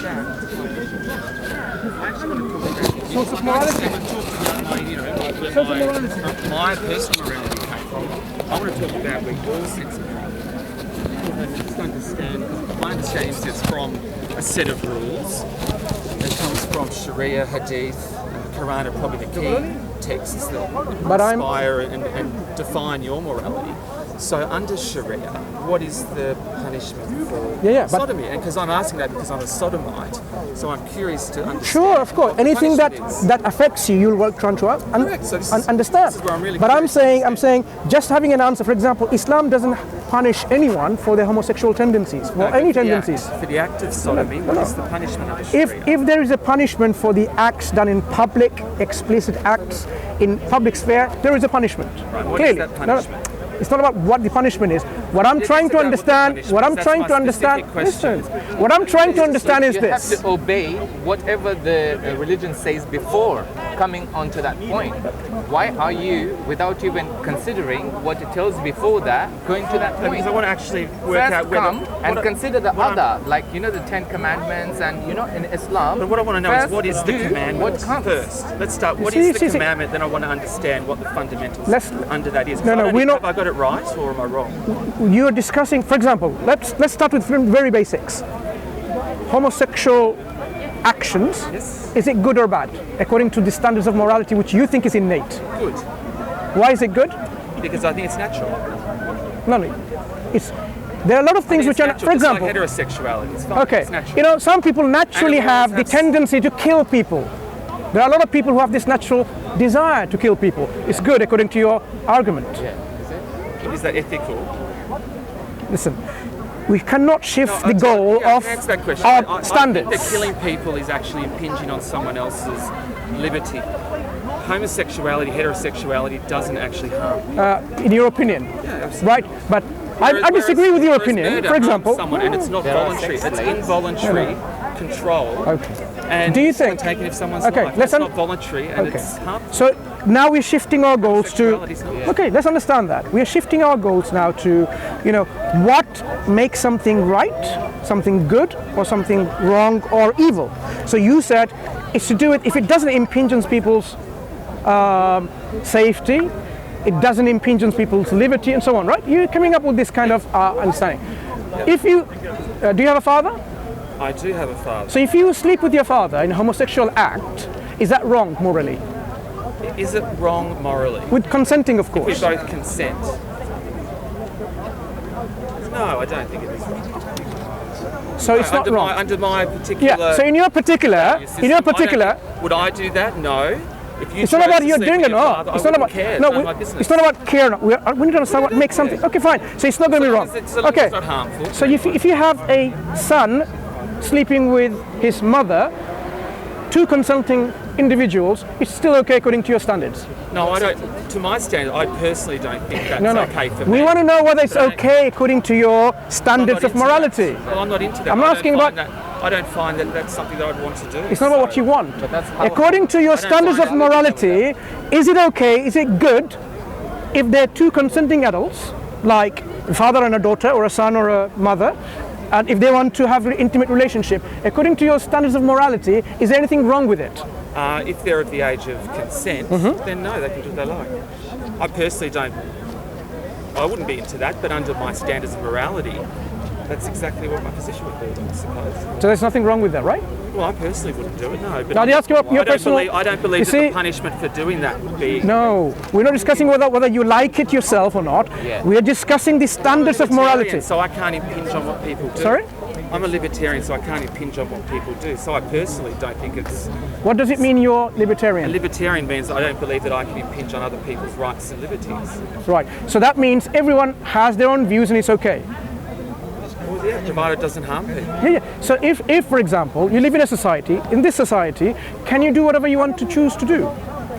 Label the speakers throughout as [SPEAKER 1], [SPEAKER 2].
[SPEAKER 1] Source of morality.
[SPEAKER 2] My personal morality came from. I want to talk about where your sense of morality. Just understand. My understanding is it's from a set of rules. It comes from Sharia, Hadith, and the Quran are probably the key texts that inspire and define your morality. So under Sharia, what is the punishment for sodomy? And because I'm asking that because I'm a sodomite, so I'm curious to understand.
[SPEAKER 1] Sure, of course. Anything that affects you, you'll work trying to understand.
[SPEAKER 2] This is where I'm really
[SPEAKER 1] but I'm saying, just having an answer. For example, Islam doesn't punish anyone for their homosexual tendencies, or any tendencies.
[SPEAKER 2] For the act of sodomy, what is the punishment under Sharia?
[SPEAKER 1] If there is a punishment for the acts done in public, explicit acts in public sphere, there is a punishment.
[SPEAKER 2] Right, what is that punishment?
[SPEAKER 1] It's not about what the punishment is. What I'm trying to understand, listen, what I'm trying to understand is this.
[SPEAKER 3] You have to obey whatever the religion says before coming onto that point. Why are you, without even considering what it tells before that, going to that point?
[SPEAKER 2] Because I want to actually work out
[SPEAKER 3] and consider the other, like the 10 Commandments, and in Islam.
[SPEAKER 2] But what I want to know is what is the commandment first. Let's start. What is the commandment? Then I want to understand what the fundamentals under that is.
[SPEAKER 1] No, we're not.
[SPEAKER 2] Have I got it right or am I wrong?
[SPEAKER 1] You are discussing, for example, let's start with very basics. Homosexual actions, is it good or bad according to the standards of morality which you think is innate?
[SPEAKER 2] Good.
[SPEAKER 1] Why is it good?
[SPEAKER 2] Because I think it's natural.
[SPEAKER 1] No, there are a lot of things which are, for example,
[SPEAKER 2] like heterosexuality. It's fine.
[SPEAKER 1] Okay,
[SPEAKER 2] it's natural.
[SPEAKER 1] Some people naturally have the tendency to kill people. There are a lot of people who have this natural desire to kill people. It's good according to your argument.
[SPEAKER 2] Is that ethical?
[SPEAKER 1] Listen, we cannot shift the goal of our standards.
[SPEAKER 2] I think that killing people is actually impinging on someone else's liberty. Homosexuality, heterosexuality doesn't actually harm.
[SPEAKER 1] In your opinion, right? But I disagree with your opinion. For example,
[SPEAKER 2] someone, and it's not voluntary; it's involuntary control.
[SPEAKER 1] Okay.
[SPEAKER 2] And
[SPEAKER 1] do you think
[SPEAKER 2] taking of someone's life? It's not voluntary, and it's harmful.
[SPEAKER 1] So now we're shifting our goals to. Okay, let's understand that we are shifting our goals now to, what makes something right, something good, or something wrong or evil. So you said it's to do it if it doesn't impinge on people's safety, it doesn't impinge on people's liberty, and so on. Right? You're coming up with this kind of understanding. If you do you have a father?
[SPEAKER 2] I do have a father.
[SPEAKER 1] So if you sleep with your father in a homosexual act, is that wrong morally?
[SPEAKER 2] Is it wrong morally?
[SPEAKER 1] With consenting, of course.
[SPEAKER 2] If we both consent. No, I don't think it is wrong.
[SPEAKER 1] So it's not wrong.
[SPEAKER 2] Under my particular.
[SPEAKER 1] Yeah. So in your particular,
[SPEAKER 2] would I do that? No. If you
[SPEAKER 1] it's not about you doing it or not. It's not about
[SPEAKER 2] care.
[SPEAKER 1] It's not about care. We need to understand what makes something. Okay, fine. So it's not going to be wrong. Okay.
[SPEAKER 2] It's not harmful.
[SPEAKER 1] So if you have a son sleeping with his mother, two consenting individuals, it's still okay according to your standards.
[SPEAKER 2] No, I don't. To my standard, I personally don't think that's okay for me.
[SPEAKER 1] We want to know whether it's okay according to your standards of morality.
[SPEAKER 2] Well, I'm not into that.
[SPEAKER 1] I'm asking about.
[SPEAKER 2] I don't find that that's something that I'd want to do.
[SPEAKER 1] It's not about what you want. According to your standards of morality, is it okay, is it good, if they're two consenting adults, like a father and a daughter, or a son or a mother, and if they want to have an intimate relationship, according to your standards of morality, is there anything wrong with it?
[SPEAKER 2] If they're of the age of consent, then no, they can do what they like. I personally don't. I wouldn't be into that, but under my standards of morality, that's exactly what my position would be, I suppose.
[SPEAKER 1] So there's nothing wrong with that, right?
[SPEAKER 2] Well, I personally wouldn't do it, no. But
[SPEAKER 1] now, ask you about your personal...
[SPEAKER 2] I don't believe that the punishment for doing that would be...
[SPEAKER 1] No, we're not discussing whether you like it yourself or not.
[SPEAKER 2] Yeah.
[SPEAKER 1] We are discussing the standards of morality.
[SPEAKER 2] So I can't impinge on what people do.
[SPEAKER 1] Sorry?
[SPEAKER 2] I'm a libertarian, so I can't impinge on what people do. So I personally don't think it's...
[SPEAKER 1] What does it mean you're libertarian?
[SPEAKER 2] A libertarian means I don't believe that I can impinge on other people's rights and liberties.
[SPEAKER 1] Right. So that means everyone has their own views and it's okay.
[SPEAKER 2] Well, yeah, provided it doesn't harm people.
[SPEAKER 1] Yeah. So if, for example, you live in a society, in this society, can you do whatever you want to choose to do?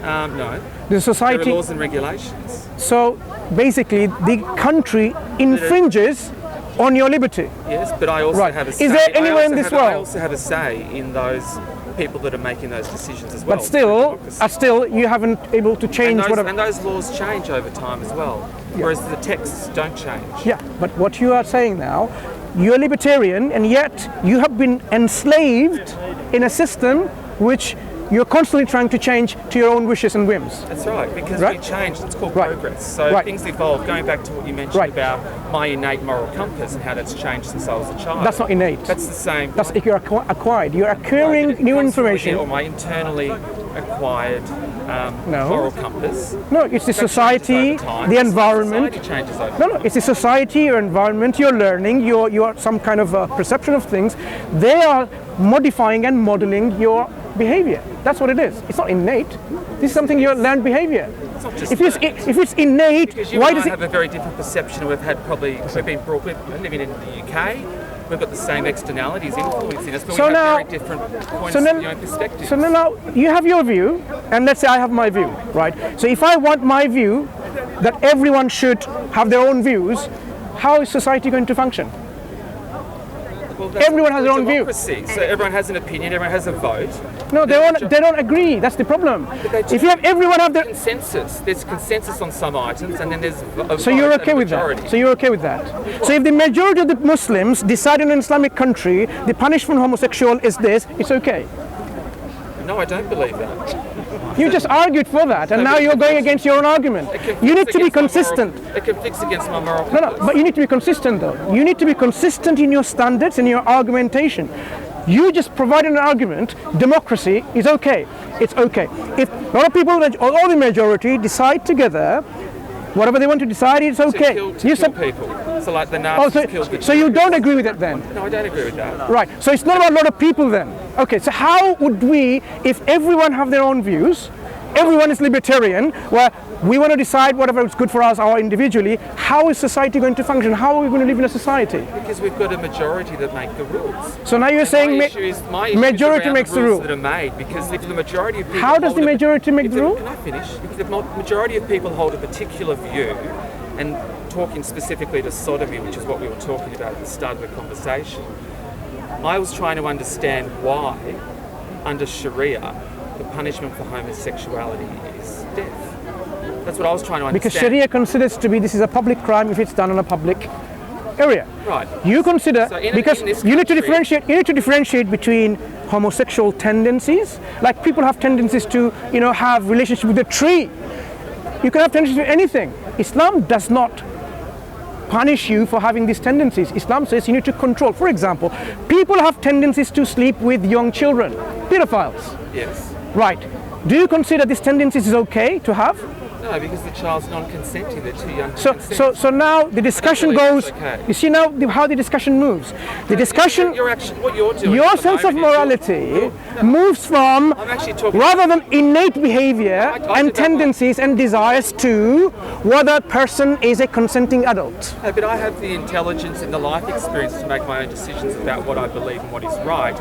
[SPEAKER 2] No.
[SPEAKER 1] The society...
[SPEAKER 2] There are laws and regulations.
[SPEAKER 1] So basically, the country infringes on your liberty.
[SPEAKER 2] Yes, but I also have a say.
[SPEAKER 1] Is there anywhere in this world?
[SPEAKER 2] I also have a say in those people that are making those decisions as well.
[SPEAKER 1] But still, you haven't able to change whatever.
[SPEAKER 2] And those laws change over time as well, whereas the texts don't change.
[SPEAKER 1] Yeah, but what you are saying now, you're libertarian, and yet you have been enslaved in a system which you're constantly trying to change to your own wishes and whims.
[SPEAKER 2] That's right, because
[SPEAKER 1] Right?
[SPEAKER 2] we changed. It's called
[SPEAKER 1] Right.
[SPEAKER 2] progress. So
[SPEAKER 1] Right.
[SPEAKER 2] things evolve. Going back to what you mentioned
[SPEAKER 1] Right.
[SPEAKER 2] about my innate moral compass and how that's changed since I was a child.
[SPEAKER 1] That's not innate.
[SPEAKER 2] That's the same.
[SPEAKER 1] That's if you're acquired. You're acquiring
[SPEAKER 2] Right, but it
[SPEAKER 1] new
[SPEAKER 2] comes from
[SPEAKER 1] information.
[SPEAKER 2] within, or my internally acquired
[SPEAKER 1] No.
[SPEAKER 2] moral compass.
[SPEAKER 1] No, it's the
[SPEAKER 2] That
[SPEAKER 1] society,
[SPEAKER 2] changes over time.
[SPEAKER 1] the environment.
[SPEAKER 2] Society changes over
[SPEAKER 1] No, it's the society, your environment, your learning, your some kind of perception of things. They are modifying and modeling your behavior. That's what it is. It's not innate. This is something you learned behavior.
[SPEAKER 2] It's not just
[SPEAKER 1] If it's innate,
[SPEAKER 2] because you
[SPEAKER 1] why
[SPEAKER 2] and
[SPEAKER 1] does
[SPEAKER 2] I
[SPEAKER 1] it?
[SPEAKER 2] have a very different perception. We've living in the UK. We've got the same externalities influencing us, but
[SPEAKER 1] So
[SPEAKER 2] we have
[SPEAKER 1] now-
[SPEAKER 2] very different points
[SPEAKER 1] so then-
[SPEAKER 2] of view and perspectives.
[SPEAKER 1] So now you have your view, and let's say I have my view, right? So if I want my view, that everyone should have their own views, how is society going to function?
[SPEAKER 2] Well, that's
[SPEAKER 1] everyone has their own view.
[SPEAKER 2] democracy. So everyone has an opinion, everyone has a vote.
[SPEAKER 1] No, they don't agree. That's the problem. If you have everyone have their,
[SPEAKER 2] Consensus. There's consensus on some items, and then there's a
[SPEAKER 1] so you're
[SPEAKER 2] vote
[SPEAKER 1] okay
[SPEAKER 2] and a
[SPEAKER 1] with
[SPEAKER 2] majority.
[SPEAKER 1] that. So you're okay with that. So if the majority of the Muslims decide in an Islamic country the punishment for homosexual is this, it's okay.
[SPEAKER 2] No, I don't believe that.
[SPEAKER 1] You just argued for that, and now you're going against your own argument. You need to be consistent.
[SPEAKER 2] It conflicts against my moral
[SPEAKER 1] No,
[SPEAKER 2] compass.
[SPEAKER 1] but you need to be consistent though. You need to be consistent in your standards and your argumentation. You just provide an argument, democracy is okay. It's okay. If a lot of people, or the majority, decide together, whatever they want to decide, it's okay.
[SPEAKER 2] To kill people. So like the Nazis killed the
[SPEAKER 1] so you don't agree with it then?
[SPEAKER 2] No, I don't agree with that.
[SPEAKER 1] Right, so it's not about a lot of people then. Okay, so how would we, if everyone have their own views, everyone is libertarian, where we want to decide whatever is good for us or individually, how is society going to function? How are we going to live in a society?
[SPEAKER 2] Because we've got a majority that make the rules.
[SPEAKER 1] So now you're saying
[SPEAKER 2] My issue is
[SPEAKER 1] majority
[SPEAKER 2] around
[SPEAKER 1] makes the
[SPEAKER 2] rules
[SPEAKER 1] rule.
[SPEAKER 2] that are made, because if the majority of people
[SPEAKER 1] How does the
[SPEAKER 2] hold a-
[SPEAKER 1] majority make
[SPEAKER 2] if
[SPEAKER 1] the rule?
[SPEAKER 2] Can I finish? If the majority of people hold a particular view, and talking specifically to sodomy, which is what we were talking about at the start of the conversation, I was trying to understand why, under Sharia, the punishment for homosexuality is death. That's what I was trying to understand.
[SPEAKER 1] Because Sharia considers to be this is a public crime if it's done in a public area.
[SPEAKER 2] Right.
[SPEAKER 1] You consider,
[SPEAKER 2] So in
[SPEAKER 1] because
[SPEAKER 2] this
[SPEAKER 1] you need to
[SPEAKER 2] country-
[SPEAKER 1] differentiate between homosexual tendencies, like people have tendencies to, have relationship with a tree. You can have tendencies with anything. Islam does not punish you for having these tendencies. Islam says you need to control. For example, people have tendencies to sleep with young children, pedophiles.
[SPEAKER 2] Yes.
[SPEAKER 1] Right. Do you consider these tendencies is okay to have?
[SPEAKER 2] No, because the child's non-consenting. They're too young to consent.
[SPEAKER 1] So now the discussion
[SPEAKER 2] believe
[SPEAKER 1] goes.
[SPEAKER 2] it's okay.
[SPEAKER 1] You see now how the discussion moves. The discussion,
[SPEAKER 2] What you're doing.
[SPEAKER 1] your
[SPEAKER 2] at the
[SPEAKER 1] sense of
[SPEAKER 2] moment is
[SPEAKER 1] morality moves from
[SPEAKER 2] I'm actually talking.
[SPEAKER 1] rather than innate behavior
[SPEAKER 2] I
[SPEAKER 1] and
[SPEAKER 2] did that
[SPEAKER 1] tendencies and desires to whether a person is a consenting adult.
[SPEAKER 2] No, but I have the intelligence and the life experience to make my own decisions about what I believe and what is right.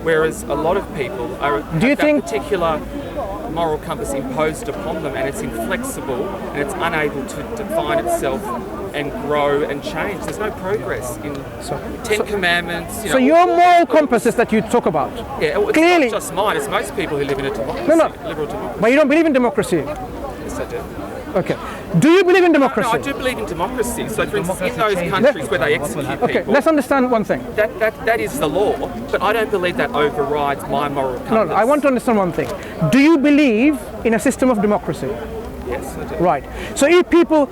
[SPEAKER 2] Whereas a lot of people have
[SPEAKER 1] you
[SPEAKER 2] that
[SPEAKER 1] think-
[SPEAKER 2] particular moral compass imposed upon them, and it's inflexible and it's unable to define itself and grow and change. There's no progress in Ten Commandments.
[SPEAKER 1] So your moral compasses that you talk about,
[SPEAKER 2] yeah, it's
[SPEAKER 1] clearly,
[SPEAKER 2] not just mine. It's most people who live in a democracy,
[SPEAKER 1] No.
[SPEAKER 2] liberal democracy.
[SPEAKER 1] but you don't believe in democracy.
[SPEAKER 2] Yes, I do.
[SPEAKER 1] Okay. Do you believe in
[SPEAKER 2] No,
[SPEAKER 1] democracy?
[SPEAKER 2] I do believe in democracy. So, for instance, in those countries where they execute
[SPEAKER 1] Okay,
[SPEAKER 2] people,
[SPEAKER 1] let's understand one thing.
[SPEAKER 2] that is the law. But I don't believe that overrides my moral compass.
[SPEAKER 1] No, I want to understand one thing. Do you believe in a system of democracy?
[SPEAKER 2] Yes, I do.
[SPEAKER 1] Right. So if people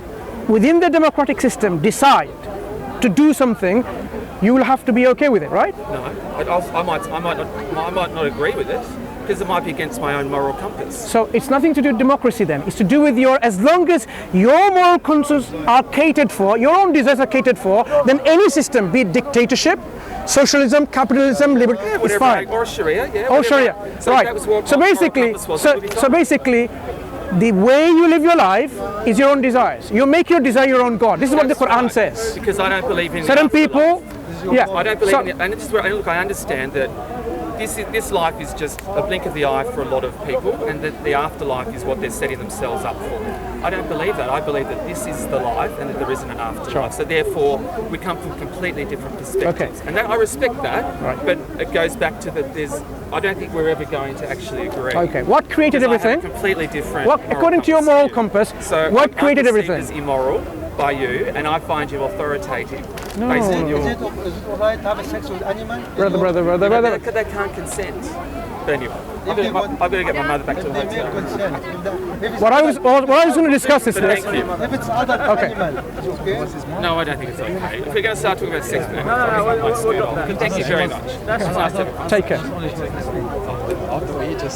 [SPEAKER 1] within the democratic system decide to do something, you will have to be okay with it, right?
[SPEAKER 2] No, I might not agree with it because it might be against my own moral compass.
[SPEAKER 1] So it's nothing to do with democracy then. It's to do with as long as your moral concerns are catered for, your own desires are catered for, then any system, be it dictatorship, socialism, capitalism, liberty,
[SPEAKER 2] Yeah,
[SPEAKER 1] it's
[SPEAKER 2] whatever.
[SPEAKER 1] fine.
[SPEAKER 2] Or Sharia, yeah.
[SPEAKER 1] Or
[SPEAKER 2] whatever.
[SPEAKER 1] Sharia,
[SPEAKER 2] So
[SPEAKER 1] right.
[SPEAKER 2] That was what
[SPEAKER 1] So
[SPEAKER 2] my moral
[SPEAKER 1] basically,
[SPEAKER 2] compass was, it would be
[SPEAKER 1] so
[SPEAKER 2] fine.
[SPEAKER 1] basically, the way you live your life is your own desires. You make your desire your own God. This is what the
[SPEAKER 2] That's
[SPEAKER 1] Quran
[SPEAKER 2] right,
[SPEAKER 1] says.
[SPEAKER 2] Because I don't believe in
[SPEAKER 1] Certain
[SPEAKER 2] afterlife.
[SPEAKER 1] people, yeah.
[SPEAKER 2] I don't believe
[SPEAKER 1] So-
[SPEAKER 2] in it. And this is where look, I understand that this life is just a blink of the eye for a lot of people, and that the afterlife is what they're setting themselves up for. I don't believe that. I believe that this is the life and that there isn't an afterlife.
[SPEAKER 1] Sure.
[SPEAKER 2] So therefore, we come from completely different perspectives. And that, I respect that,
[SPEAKER 1] Right.
[SPEAKER 2] but it goes back to that I don't think we're ever going to actually agree.
[SPEAKER 1] Okay, what created
[SPEAKER 2] Because I have
[SPEAKER 1] everything?
[SPEAKER 2] a completely different
[SPEAKER 1] What,
[SPEAKER 2] moral
[SPEAKER 1] according to your
[SPEAKER 2] compass
[SPEAKER 1] moral
[SPEAKER 2] to you.
[SPEAKER 1] compass,
[SPEAKER 2] So
[SPEAKER 1] what
[SPEAKER 2] I'm
[SPEAKER 1] created
[SPEAKER 2] perceived
[SPEAKER 1] everything?
[SPEAKER 2] as immoral by you, and I find you authoritative.
[SPEAKER 1] No.
[SPEAKER 2] based on your...
[SPEAKER 4] Is it alright to have sex with animal?
[SPEAKER 1] Brother.
[SPEAKER 2] They can't consent. But anyway, I've got to get my mother back to the
[SPEAKER 4] If they
[SPEAKER 2] hotel.
[SPEAKER 4] make consent.
[SPEAKER 1] What I was going to discuss is this.
[SPEAKER 2] Thank you.
[SPEAKER 4] If it's other animal, it's okay.
[SPEAKER 2] No, I don't think it's okay. If we're going to start talking about sex with animals, I might scoot off. Thank you very much. That's nice to have a
[SPEAKER 1] Take care.